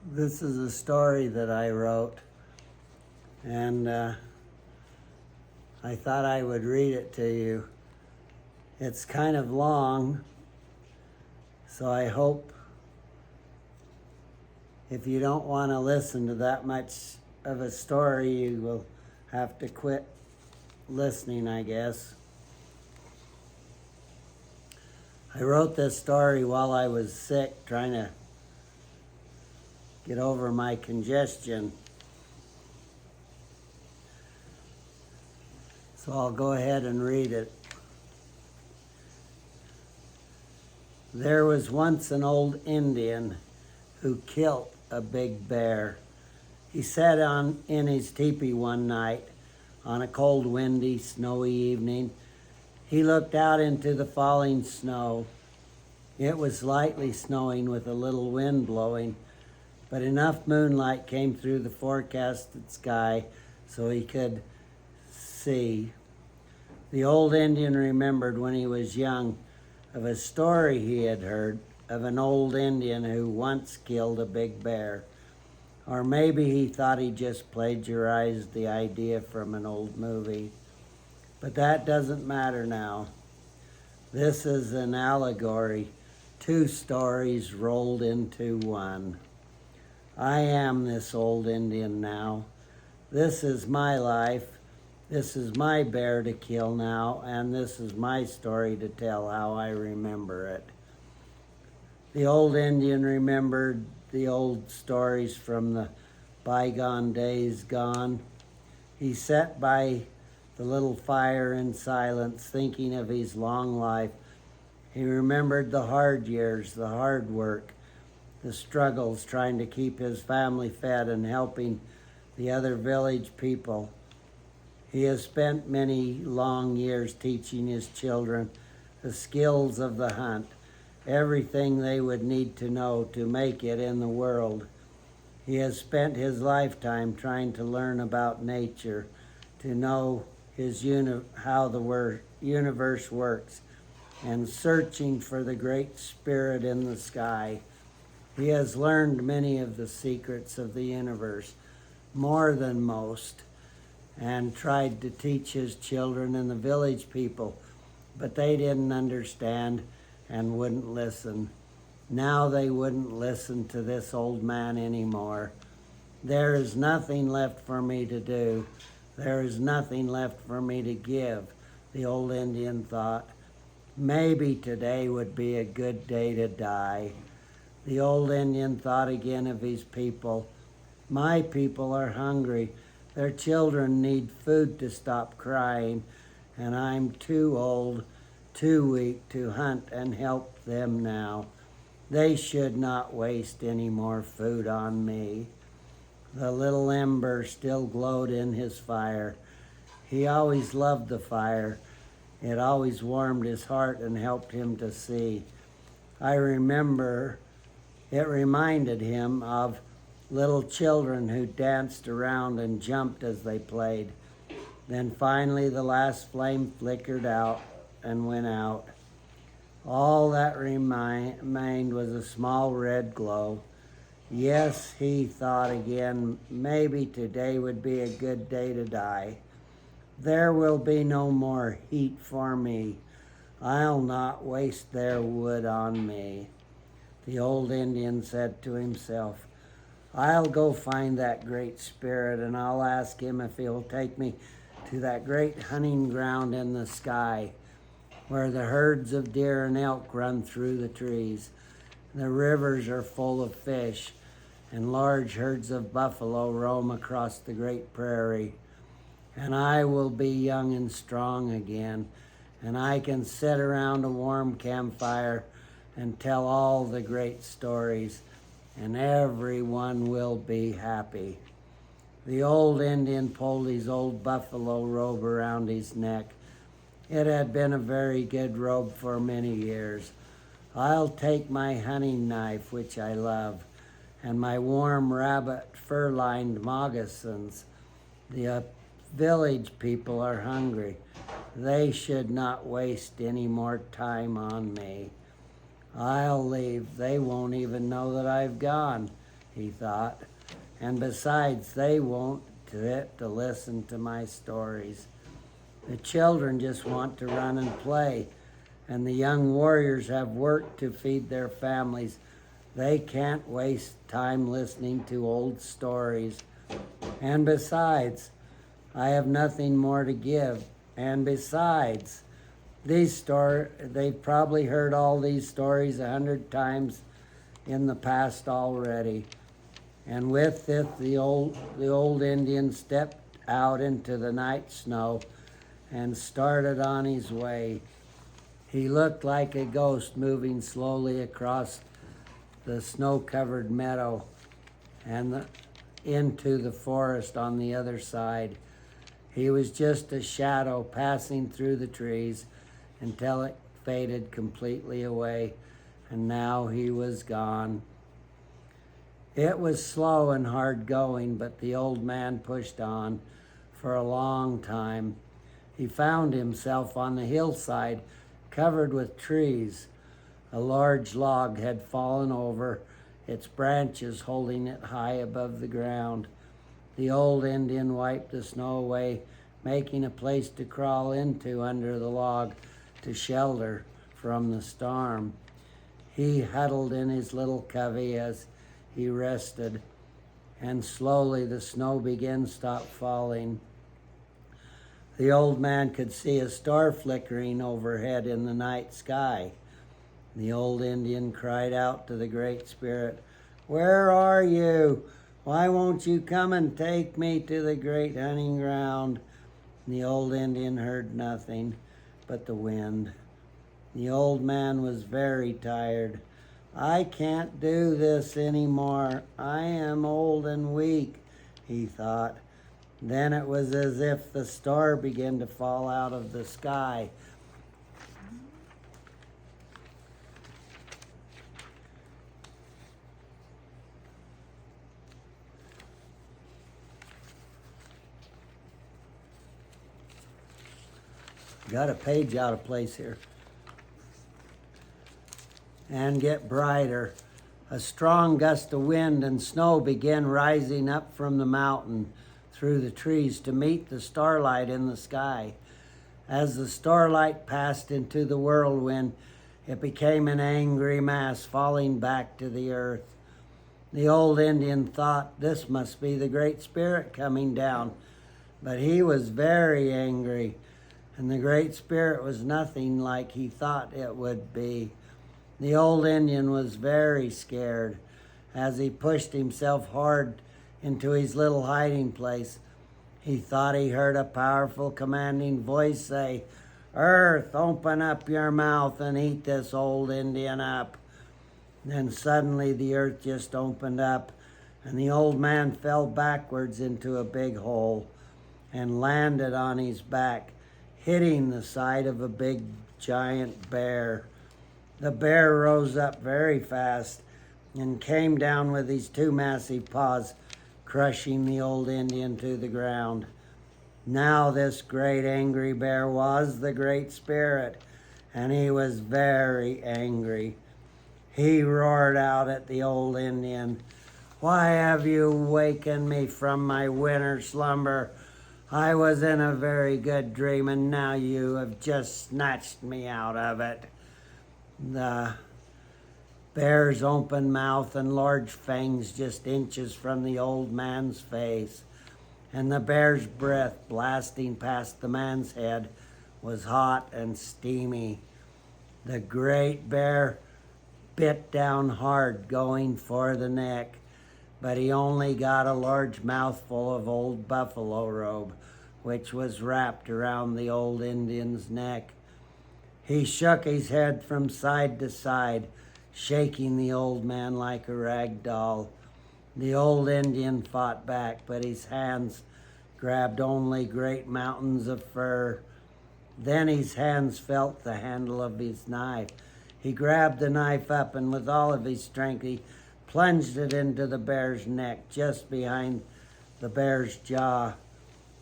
This is a story that I wrote, and I thought I would read it to you. It's kind of long, so I hope if you don't want to listen to that much of a story, you will have to quit listening, I guess. I wrote this story while I was sick, trying to get over my congestion. So I'll go ahead and read it. There was once an old Indian who killed a big bear. He sat in his teepee one night on a cold, windy, snowy evening. He looked out into the falling snow. It was lightly snowing with a little wind blowing, but enough moonlight came through the forecasted sky so he could see. The old Indian remembered when he was young of a story he had heard of an old Indian who once killed a big bear. Or maybe he thought he just plagiarized the idea from an old movie. But that doesn't matter now. This is an allegory, two stories rolled into one. I am this old Indian now. This is my life. This is my bear to kill now, and this is my story to tell how I remember it. The old Indian remembered the old stories from the bygone days gone. He sat by the little fire in silence, thinking of his long life. He remembered the hard years, the hard work, the struggles trying to keep his family fed and helping the other village people. He has spent many long years teaching his children the skills of the hunt, everything they would need to know to make it in the world. He has spent his lifetime trying to learn about nature, to know how the universe works, and searching for the great spirit in the sky. He has learned many of the secrets of the universe, more than most, and tried to teach his children and the village people, but they didn't understand and wouldn't listen. Now they wouldn't listen to this old man anymore. There is nothing left for me to do. There is nothing left for me to give, the old Indian thought. Maybe today would be a good day to die. The old Indian thought again of his people. My people are hungry. Their children need food to stop crying, and I'm too old, too weak to hunt and help them now. They should not waste any more food on me. The little ember still glowed in his fire. He always loved the fire. It always warmed his heart and helped him to see. I remember it reminded him of little children who danced around and jumped as they played. Then finally the last flame flickered out and went out. All that remained was a small red glow. Yes, he thought again, maybe today would be a good day to die. There will be no more heat for me. I'll not waste their wood on me. The old Indian said to himself, I'll go find that great spirit, and I'll ask him if he'll take me to that great hunting ground in the sky, where the herds of deer and elk run through the trees. The rivers are full of fish, and large herds of buffalo roam across the great prairie. And I will be young and strong again, and I can sit around a warm campfire and tell all the great stories, and everyone will be happy. The old Indian pulled his old buffalo robe around his neck. It had been a very good robe for many years. I'll take my hunting knife, which I love, and my warm rabbit fur-lined moccasins. The village people are hungry. They should not waste any more time on me. I'll leave. They won't even know that I've gone. he thought. And besides, they won't fit to listen to my stories. The children just want to run and play, and the young warriors have work to feed their families. They can't waste time listening to old stories. And besides, I have nothing more to give. And besides, they've probably heard all these stories 100 times in the past already. And with it, the old Indian stepped out into the night snow and started on his way. He looked like a ghost moving slowly across the snow-covered meadow and into the forest on the other side. He was just a shadow passing through the trees until it faded completely away, and now he was gone. It was slow and hard going, but the old man pushed on for a long time. He found himself on the hillside covered with trees. A large log had fallen over, its branches holding it high above the ground. The old Indian wiped the snow away, making a place to crawl into under the log to shelter from the storm. He huddled in his little covey as he rested, and slowly the snow began to stop falling. The old man could see a star flickering overhead in the night sky. The old Indian cried out to the Great Spirit, "Where are you? Why won't you come and take me to the great hunting ground?" The old Indian heard nothing but the wind. The old man was very tired. "I can't do this anymore. I am old and weak," he thought. Then it was as if the star began to fall out of the sky. Got a page out of place here. And get brighter. A strong gust of wind and snow began rising up from the mountain through the trees to meet the starlight in the sky. As the starlight passed into the whirlwind, it became an angry mass falling back to the earth. The old Indian thought this must be the Great Spirit coming down, but he was very angry, and the Great Spirit was nothing like he thought it would be. The old Indian was very scared. As he pushed himself hard into his little hiding place, he thought he heard a powerful commanding voice say, "Earth, open up your mouth and eat this old Indian up." Then suddenly the earth just opened up, and the old man fell backwards into a big hole and landed on his back, hitting the side of a big giant bear. The bear rose up very fast and came down with his two massive paws, crushing the old Indian to the ground. Now this great angry bear was the Great Spirit, and he was very angry. He roared out at the old Indian, "Why have you wakened me from my winter slumber? I was in a very good dream, and now you have just snatched me out of it." The bear's open mouth and large fangs just inches from the old man's face, and the bear's breath blasting past the man's head was hot and steamy. The great bear bit down hard, going for the neck, but he only got a large mouthful of old buffalo robe, which was wrapped around the old Indian's neck. He shook his head from side to side, shaking the old man like a rag doll. The old Indian fought back, but his hands grabbed only great mountains of fur. Then his hands felt the handle of his knife. He grabbed the knife up, and with all of his strength, he plunged it into the bear's neck, just behind the bear's jaw.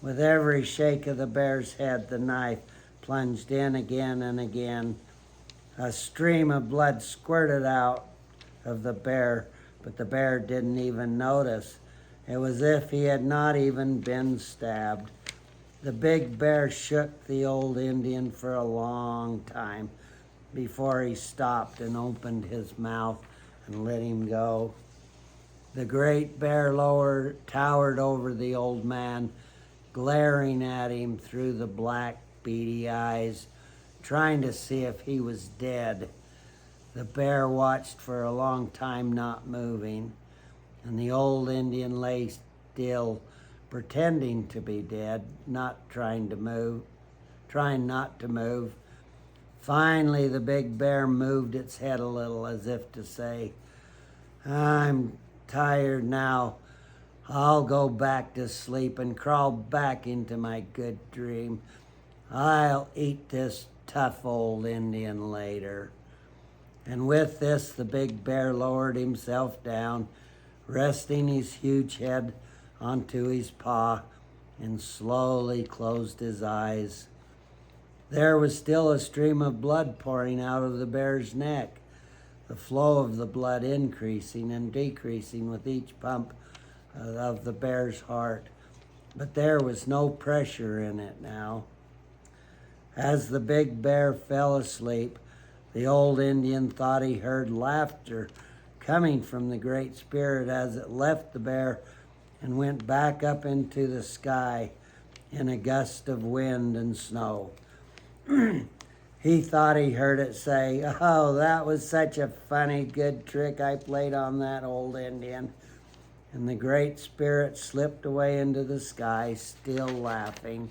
With every shake of the bear's head, the knife plunged in again and again. A stream of blood squirted out of the bear but the bear didn't even notice. It was as if he had not even been stabbed. The big bear shook the old Indian for a long time before he stopped and opened his mouth and let him go. The great bear towered over the old man, glaring at him through the black, beady eyes, trying to see if he was dead. The bear watched for a long time, not moving, and the old Indian lay still, pretending to be dead, trying not to move. Finally, the big bear moved its head a little, as if to say, "I'm tired now. I'll go back to sleep and crawl back into my good dream. I'll eat this tough old Indian later." And with this, the big bear lowered himself down, resting his huge head onto his paw, and slowly closed his eyes. There was still a stream of blood pouring out of the bear's neck, the flow of the blood increasing and decreasing with each pump of the bear's heart. But there was no pressure in it now. As the big bear fell asleep, the old Indian thought he heard laughter coming from the Great Spirit as it left the bear and went back up into the sky in a gust of wind and snow. He thought he heard it say, "Oh, that was such a funny, good trick I played on that old Indian." And the Great Spirit slipped away into the sky, still laughing.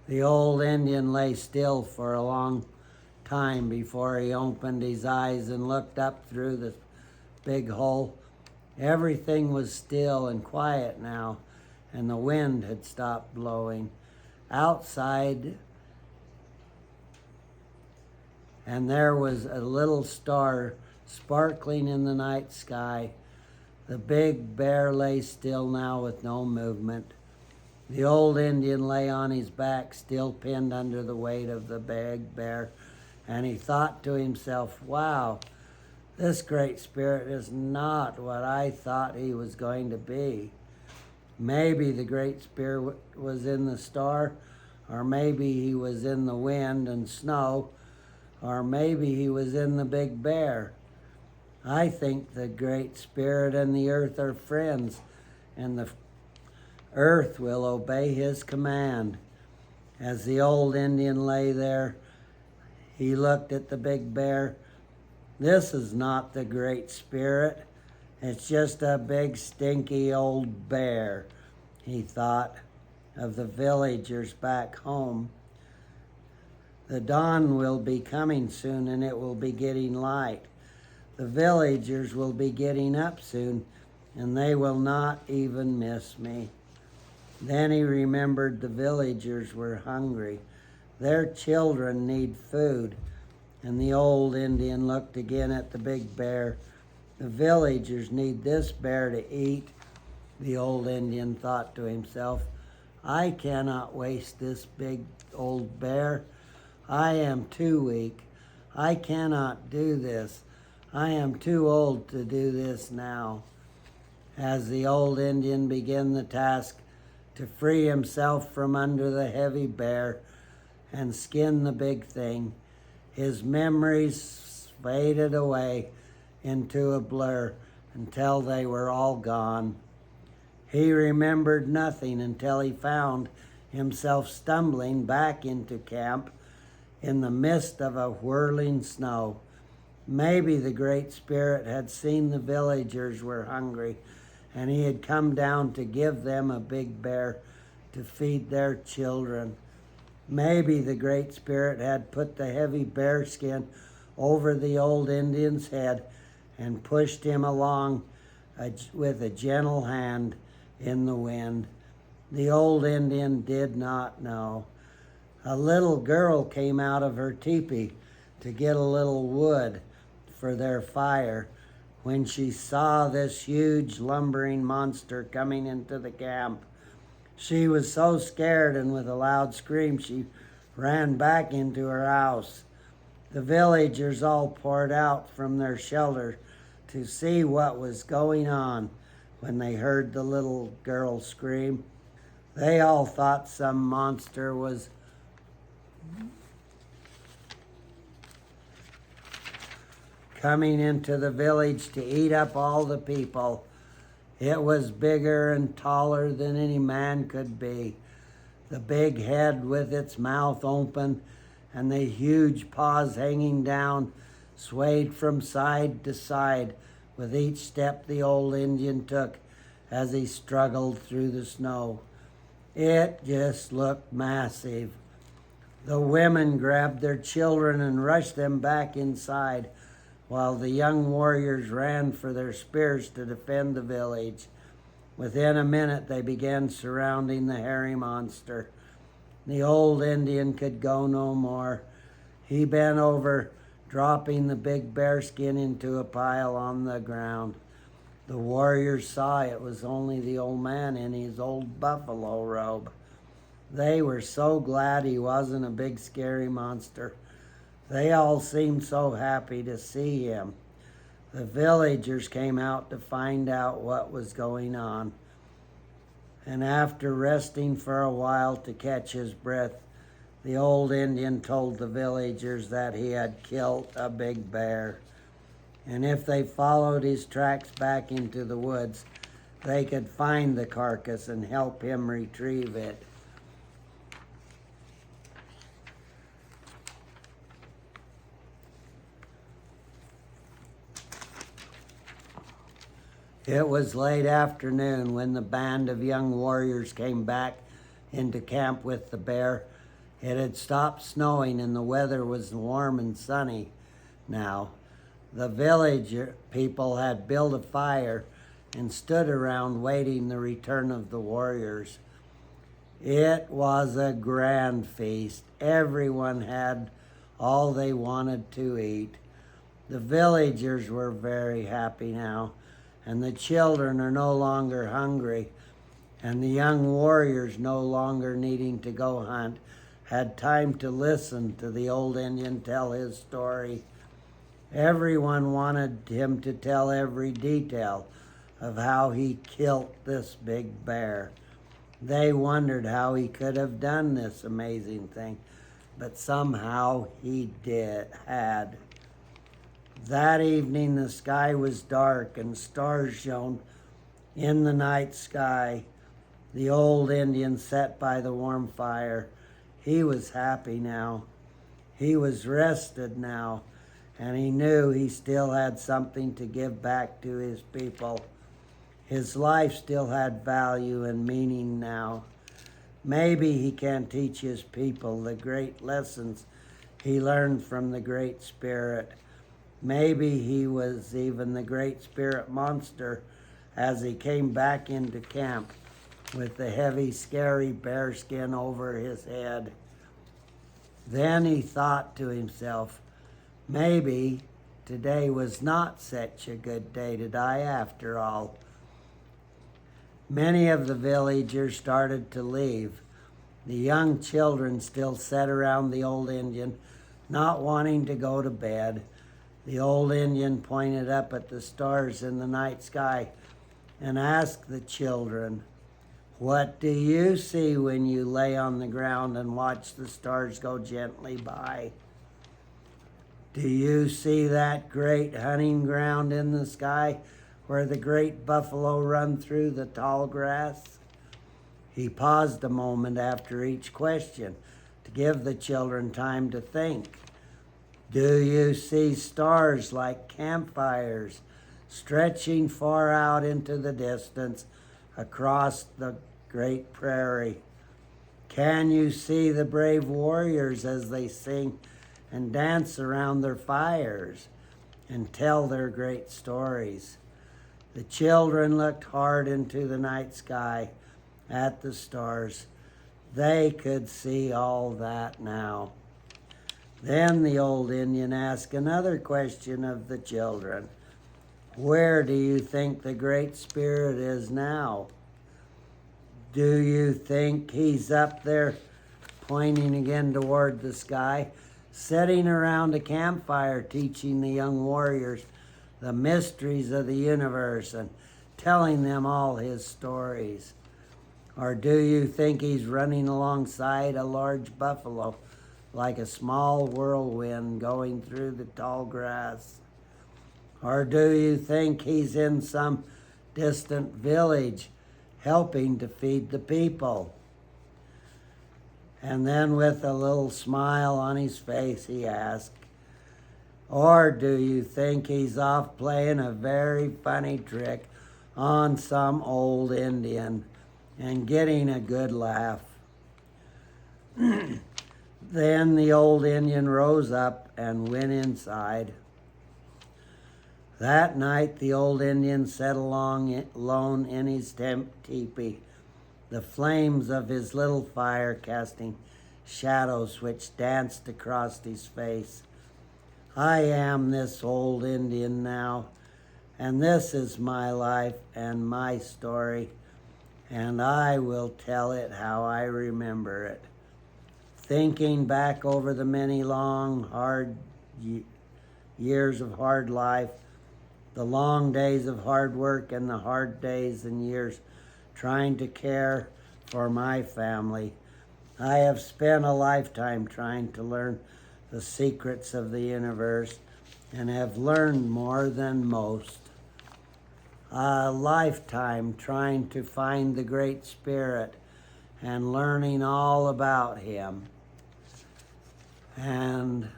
The old Indian lay still for a long time before he opened his eyes and looked up through the big hole. Everything was still and quiet now, and the wind had stopped blowing. Outside, and there was a little star sparkling in the night sky. The big bear lay still now with no movement. The old Indian lay on his back, still pinned under the weight of the big bear, and he thought to himself, "Wow, this Great Spirit is not what I thought he was going to be. Maybe the Great Spirit was in the star, or maybe he was in the wind and snow, or maybe he was in the big bear. I think the Great Spirit and the earth are friends, and the earth will obey his command." As the old Indian lay there, he looked at the big bear. "This is not the Great Spirit. It's just a big, stinky old bear," he thought of the villagers back home. The dawn will be coming soon, and it will be getting light. The villagers will be getting up soon, and they will not even miss me. Then he remembered the villagers were hungry. Their children need food. And the old Indian looked again at the big bear. The villagers need this bear to eat. The old Indian thought to himself, "I cannot waste this big old bear. I am too weak. I cannot do this. I am too old to do this now." As the old Indian began the task to free himself from under the heavy bear and skin the big thing, his memories faded away into a blur until they were all gone. He remembered nothing until he found himself stumbling back into camp in the midst of a whirling snow. Maybe the Great Spirit had seen the villagers were hungry, and he had come down to give them a big bear to feed their children. Maybe the Great Spirit had put the heavy bear skin over the old Indian's head and pushed him along with a gentle hand in the wind. The old Indian did not know. A little girl came out of her teepee to get a little wood for their fire when she saw this huge lumbering monster coming into the camp. She was so scared, and with a loud scream, she ran back into her house. The villagers all poured out from their shelter to see what was going on when they heard the little girl scream. They all thought some monster was coming into the village to eat up all the people. It was bigger and taller than any man could be. The big head with its mouth open and the huge paws hanging down swayed from side to side with each step the old Indian took as he struggled through the snow. It just looked massive. The women grabbed their children and rushed them back inside, while the young warriors ran for their spears to defend the village. Within a minute, they began surrounding the hairy monster. The old Indian could go no more. He bent over, dropping the big bearskin into a pile on the ground. The warriors saw it was only the old man in his old buffalo robe. They were so glad he wasn't a big scary monster. They all seemed so happy to see him. The villagers came out to find out what was going on. And after resting for a while to catch his breath, the old Indian told the villagers that he had killed a big bear. And if they followed his tracks back into the woods, they could find the carcass and help him retrieve it. It was late afternoon when the band of young warriors came back into camp with the bear. It had stopped snowing and the weather was warm and sunny now. The village people had built a fire and stood around waiting the return of the warriors. It was a grand feast. Everyone had all they wanted to eat. The villagers were very happy now, and the children are no longer hungry, and the young warriors, no longer needing to go hunt, had time to listen to the old Indian tell his story. Everyone wanted him to tell every detail of how he killed this big bear. They wondered how he could have done this amazing thing, but somehow he had. That evening the sky was dark and stars shone in the night sky. The old Indian sat by the warm fire. He was happy now. He was rested now, and he knew he still had something to give back to his people. His life still had value and meaning now. Maybe he can teach his people the great lessons he learned from the Great Spirit. Maybe he was even the Great Spirit monster as he came back into camp with the heavy, scary bearskin over his head. Then he thought to himself, maybe today was not such a good day to die after all. Many of the villagers started to leave. The young children still sat around the old Indian, not wanting to go to bed. The old Indian pointed up at the stars in the night sky and asked the children, "What do you see when you lay on the ground and watch the stars go gently by? Do you see that great hunting ground in the sky where the great buffalo run through the tall grass?" He paused a moment after each question to give the children time to think. Do you see stars like campfires stretching far out into the distance across the great prairie? Can you see the brave warriors as they sing and dance around their fires and tell their great stories? The children looked hard into the night sky at the stars. They could see all that now. Then the old Indian asked another question of the children. Where do you think the Great Spirit is now? Do you think he's up there, pointing again toward the sky, sitting around a campfire teaching the young warriors the mysteries of the universe and telling them all his stories? Or do you think he's running alongside a large buffalo like a small whirlwind going through the tall grass? Or do you think he's in some distant village helping to feed the people? And then with a little smile on his face, he asked, or do you think he's off playing a very funny trick on some old Indian and getting a good laugh? Then the old Indian rose up and went inside. That night the old Indian sat alone in his teepee, the flames of his little fire casting shadows which danced across his face. I am this old Indian now, and this is my life and my story, and I will tell it how I remember it. Thinking back over the many long, hard years of hard life, the long days of hard work and the hard days and years trying to care for my family. I have spent a lifetime trying to learn the secrets of the universe and have learned more than most. A lifetime trying to find the Great Spirit and learning all about him, and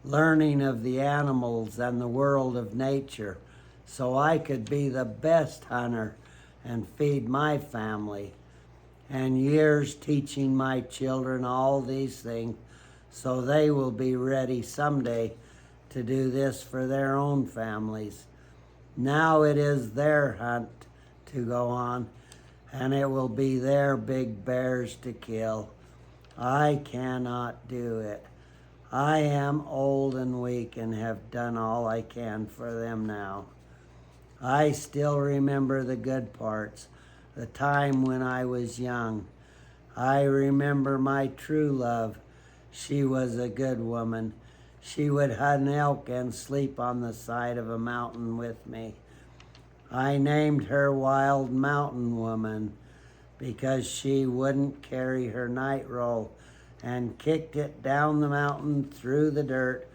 learning of the animals and the world of nature so I could be the best hunter and feed my family, and years teaching my children all these things so they will be ready someday to do this for their own families. Now it is their hunt to go on, and it will be their big bears to kill. I cannot do it. I am old and weak and have done all I can for them now. I still remember the good parts, the time when I was young. I remember my true love. She was a good woman. She would hunt elk and sleep on the side of a mountain with me. I named her Wild Mountain Woman because she wouldn't carry her night roll and kicked it down the mountain through the dirt,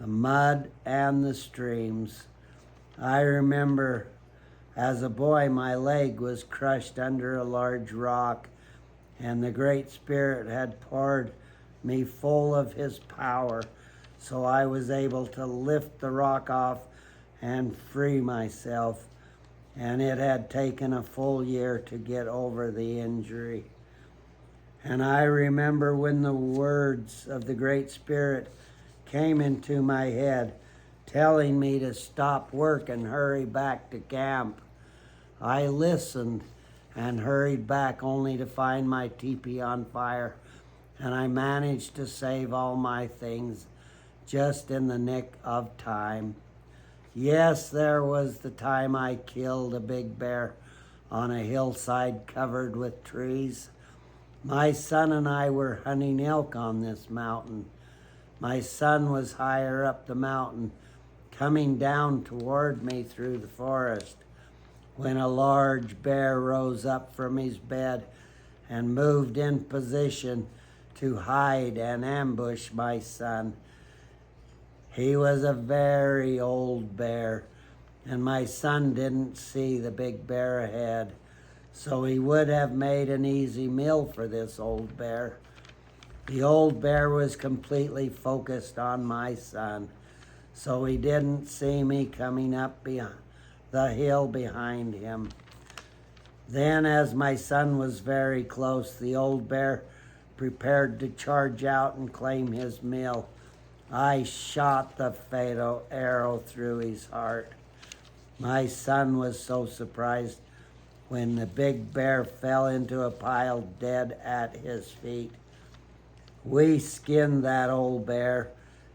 the mud, and the streams. I remember as a boy my leg was crushed under a large rock, and the Great Spirit had poured me full of his power, so I was able to lift the rock off and free myself, and it had taken a full year to get over the injury. And I remember when the words of the Great Spirit came into my head, telling me to stop work and hurry back to camp. I listened and hurried back only to find my teepee on fire, and I managed to save all my things just in the nick of time. Yes, there was the time I killed a big bear on a hillside covered with trees. My son and I were hunting elk on this mountain. My son was higher up the mountain, coming down toward me through the forest, when a large bear rose up from his bed and moved in position to hide and ambush my son. He was a very old bear, and my son didn't see the big bear ahead, so he would have made an easy meal for this old bear. The old bear was completely focused on my son, so he didn't see me coming up the hill behind him. Then, as my son was very close, the old bear prepared to charge out and claim his meal. I shot the fatal arrow through his heart. My son was so surprised when the big bear fell into a pile dead at his feet. We skinned that old bear,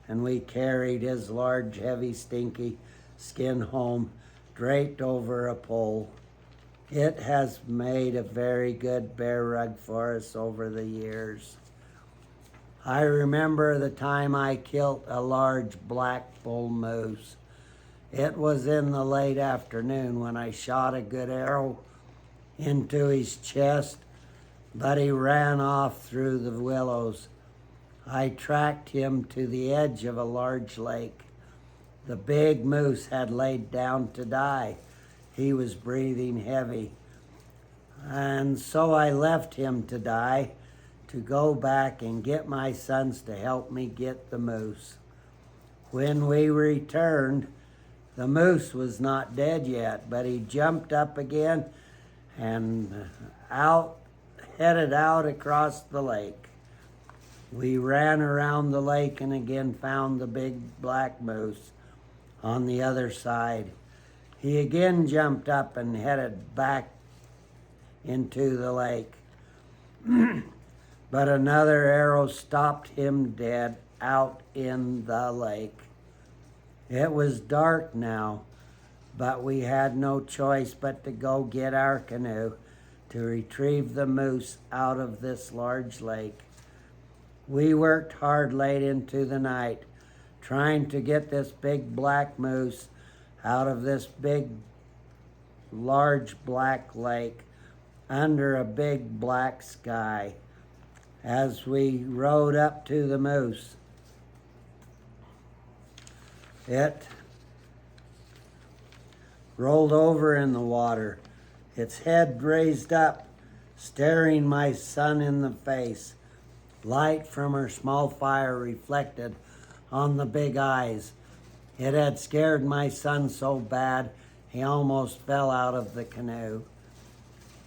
and we carried his large, heavy, stinky skin home, draped over a pole. It has made a very good bear rug for us over the years. I remember the time I killed a large black bull moose. It was in the late afternoon when I shot a good arrow into his chest, but he ran off through the willows. I tracked him to the edge of a large lake. The big moose had laid down to die. He was breathing heavy. And so I left him to die to go back and get my sons to help me get the moose. When we returned, the moose was not dead yet, but he jumped up again and headed out across the lake. We ran around the lake and again found the big black moose on the other side. He again jumped up and headed back into the lake. But another arrow stopped him dead out in the lake. It was dark now, but we had no choice but to go get our canoe to retrieve the moose out of this large lake. We worked hard late into the night, trying to get this big black moose out of this big, large black lake under a big black sky. As we rode up to the moose, it rolled over in the water, its head raised up, staring my son in the face. Light from her small fire reflected on the big eyes. It had scared my son so bad he almost fell out of the canoe.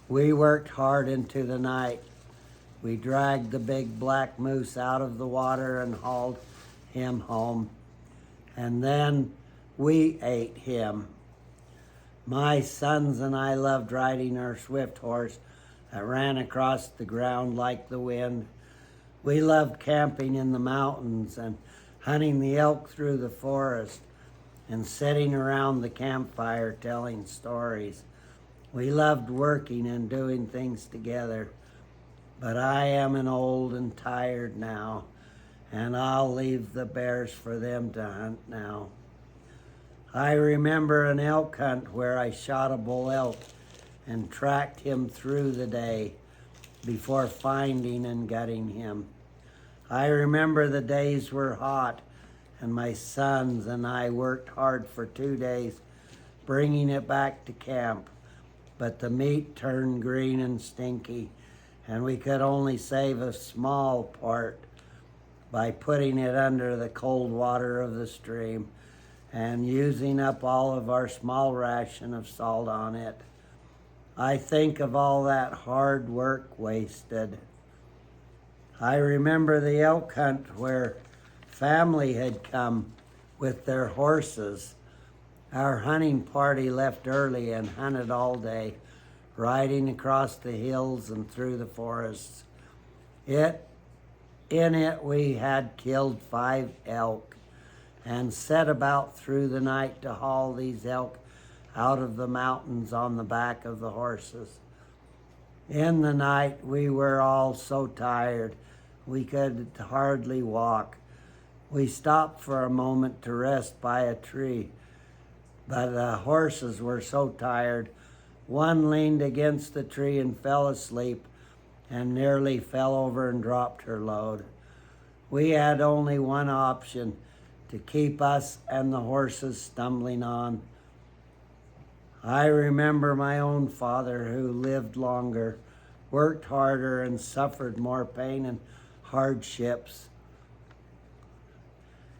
We worked hard into the night. We dragged the big black moose out of the water and hauled him home. And then we ate him. My sons and I loved riding our swift horse that ran across the ground like the wind. We loved camping in the mountains and hunting the elk through the forest and sitting around the campfire telling stories. We loved working and doing things together. But I am an old and tired now, and I'll leave the bears for them to hunt now. I remember an elk hunt where I shot a bull elk and tracked him through the day before finding and gutting him. I remember the days were hot, and my sons and I worked hard for 2 days bringing it back to camp, but the meat turned green and stinky, and we could only save a small part by putting it under the cold water of the stream and using up all of our small ration of salt on it. I think of all that hard work wasted. I remember the elk hunt where family had come with their horses. Our hunting party left early and hunted all day, riding across the hills and through the forests. In it we had killed 5 elk and set about through the night to haul these elk out of the mountains on the back of the horses. In the night we were all so tired we could hardly walk. We stopped for a moment to rest by a tree, but the horses were so tired. One leaned against the tree and fell asleep and nearly fell over and dropped her load. We had only one option: to keep us and the horses stumbling on. I remember my own father, who lived longer, worked harder, and suffered more pain and hardships.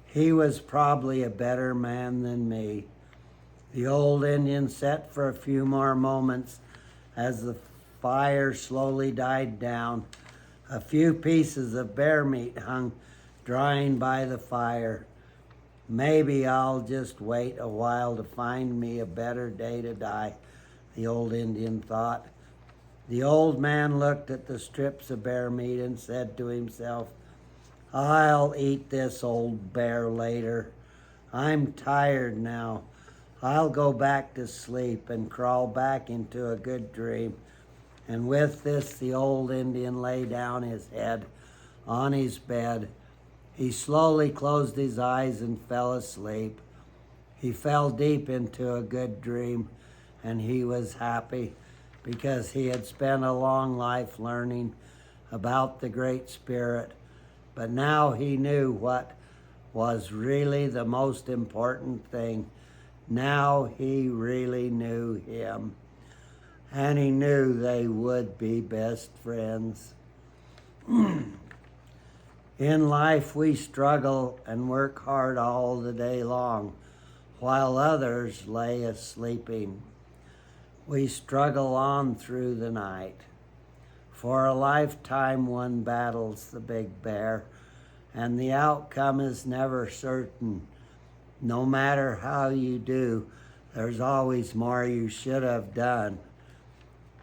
He was probably a better man than me. The old Indian sat for a few more moments as the fire slowly died down. A few pieces of bear meat hung drying by the fire. Maybe I'll just wait a while to find me a better day to die, the old Indian thought. The old man looked at the strips of bear meat and said to himself, "I'll eat this old bear later. I'm tired now. I'll go back to sleep and crawl back into a good dream." And with this, the old Indian lay down his head on his bed. He slowly closed his eyes and fell asleep. He fell deep into a good dream, and he was happy because he had spent a long life learning about the Great Spirit. But now he knew what was really the most important thing. Now he really knew him, and he knew they would be best friends. In life, we struggle and work hard all the day long, while others lay sleeping. We struggle on through the night. For a lifetime, one battles the big bear, and the outcome is never certain. No matter how you do, there's always more you should have done.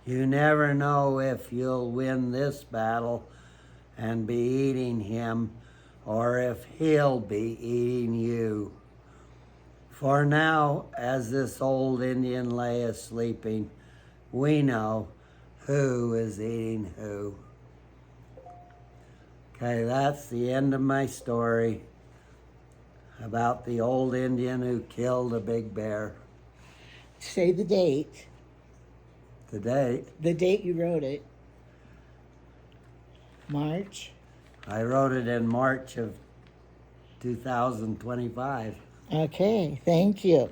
You never know if you'll win this battle and be eating him, or if he'll be eating you. For now, as this old Indian lay sleeping, we know who is eating who. Okay, that's the end of my story about the old Indian who killed a big bear. Say the date. The date? The date you wrote it. March? I wrote it in March of 2025. Okay, thank you.